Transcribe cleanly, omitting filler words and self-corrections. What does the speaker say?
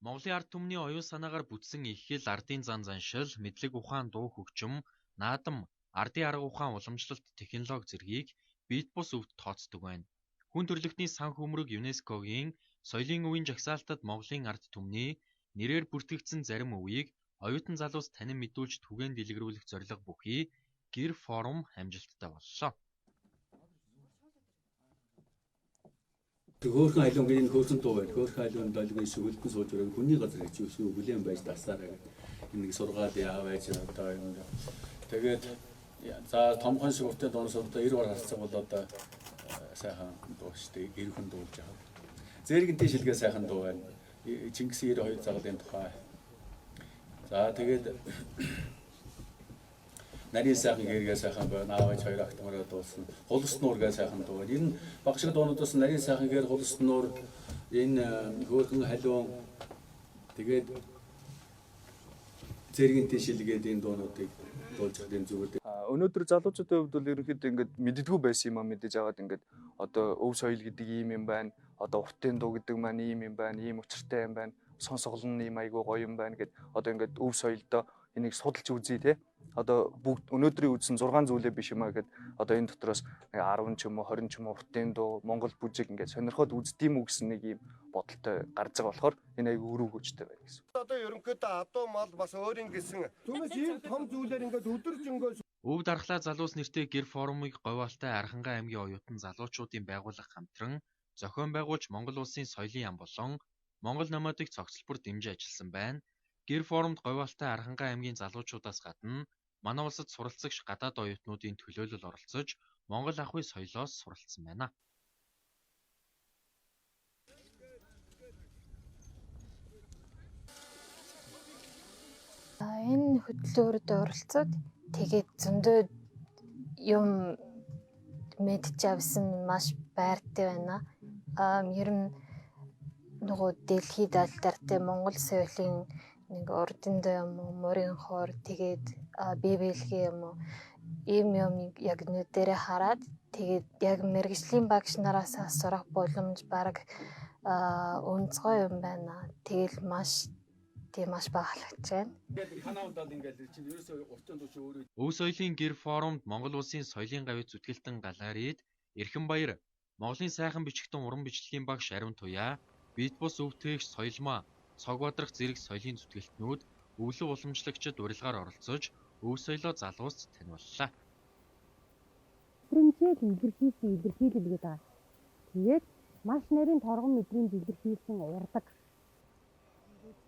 Монголын ард түмний оюун санаагаар бүтсэн их хэл ардын зан заншил, мэдлэг ухаан дуу хөгжим, наадам, ардын арга ухаан уламжлалт технологи зэргийг бит бус өвд тооцдог байна. Хүн төрөлхтний сан хөмрөг ЮНЕСКОгийн соёлын өвийн жагсаалтад Монголын ард түмний нэрээр бүртгэгдсэн зарим өвийг оюутан залуус танин мэдүүлж түгээн дэлгэрүүлэх зорилго бүхий гэр форум амжилттай боллоо. Хөөхөн айлуун энэ хөөсөн дуу байл. Хөөхөн айлуун долгын сүгэлтэн сууж өрөө хүний газар гэж юу хүлээн байж тасаараа нэг сургаал яа байж одоо юм. Тэгээд за томхон шиг уртын доноос одоо 90 бар харцаг бол одоо сайхан дуу штэ гэр хүн дуулж байгаа. Зээргэнтэй шилгээ сайхан дуу байна. Чингисийн 92 загалын тухай. За тэгээд нарийн сайхан гэргээ сайхан байна. Аавч хоёр актмараа дуулсан. Хулс нуургээ сайхан дуу. Энэ багшиг дуунуудаас нарийн сайхан гэр хулс нуур энэ хөөхөн халуун тэгээд зэргэнтэй шилгээд энэ дуунуудыг дуулж байгаа юм зүгээр. Өнөөдөр залуучуудын хувьд бол ерөнхийдөө ингээд мэддэггүй байсан юм а мэдээж аваад ингээд одоо өв соёл гэдэг ийм юм байна. Одоо уртын дуу гэдэг маань ийм юм байна. Ийм учиртай юм байна. Сонсголон ийм айгүй гоё юм байна гэд одоо ингээд өв соёлдоо энийг судалж үзье те. Одоо бүгд өнөөдрийн үзсэн 6 зүйлээ биш юм а гэд одоо энэ дотроос 10 ч юм уу 20 ч юм уу уртын дуу Монгол бүжиг ингээд сонирхоод үздэм үү гэсэн нэг ийм бодолтой гарч байгаа болохоор энэ айгүй өрөв хөөжтэй байна гэсэн. Одоо ерөнхийдөө адуу мал бас өөрийн гэсэн түмэс ийм том зүйлээр ингээд өдөржингөө Өв дархлаа залуус нэртэй гэр форумыг говьалтай Архангай аймгийн оюутан залуучуудын байгууллага хамтран зохион байгуулж Монгол улсын соёлын яам болон Монгол номуудыг цогцлбор дэмжиж ажилласан байна. Гэр форумд говьалтай Архангай аймгийн залуучуудаас гадна манай улсад суралцагч гадаад оюутнуудын төлөөлөл оролцож Монгол ахуй соёлоос суралцсан байна. Энэ хөтөлбөрөд оролцоод тэгээд зөндөө юм мэдж авсан маш байртай байна. Ер нь нөгөө дэлхийд алдартай Монгол соёлын нэг ордонд юм уу, морин хоор тэгээд бибелгийн юм уу, ийм юмыг яг нүдэрээ хараад тэгээд яг мэргэжлийн багш нараас сурах боломж баг өнцгой юм байна. Тэгэл маш бахалгаж байна. Өв соёлын гэр форумд Монгол улсын соёлын гавьяа зүтгэлтэн галерейд Эрхэнбаяр, Монголын сайхан бичгтэн уран бичлэгийн багш Ариун Туяа, бит бус өвтгөгч Соёлмаа, цог бадрах зэрэг соёлын зүтгэлтнүүд өвлөв уламжлагчид урилгаар оролцож өв соёлоо залуусд таниуллаа. Мэдрэмжийг илэрхийлсэн илэрхийлэл гэдэг. Тэгээд маш нарийн торгон мэдрэмж илэрхийлсэн урдаг